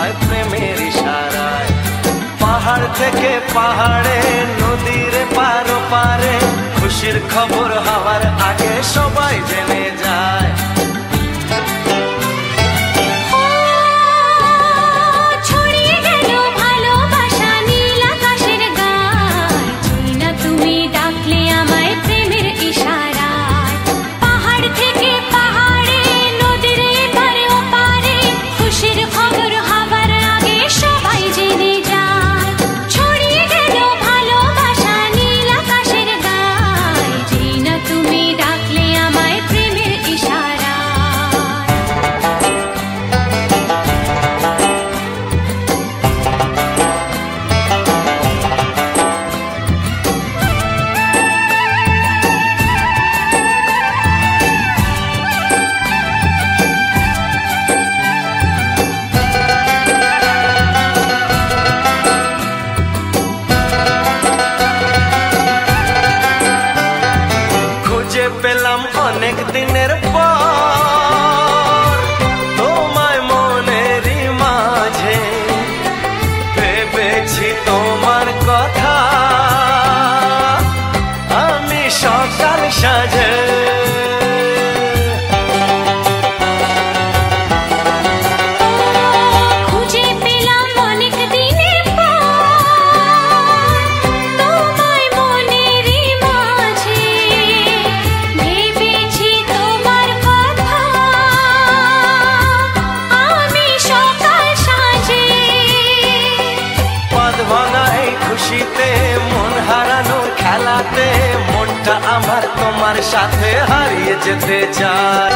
আমায় প্রেমের ইশারায়। পাহাড় থেকে পাহাড়ে, নদীর পার পারে, খুশির খবর হওয়ার আগে সবাই জেনে যায়। পেলাম অনেক দিনের পর তোমায় মনেরই মাঝে, ভেবেছি তোমার কথা আমি সকাল সাজে। খুশিতে মন হারানোর খেলাতে মনটা আমার তোমার সাথে হারিয়ে যেতে চায়।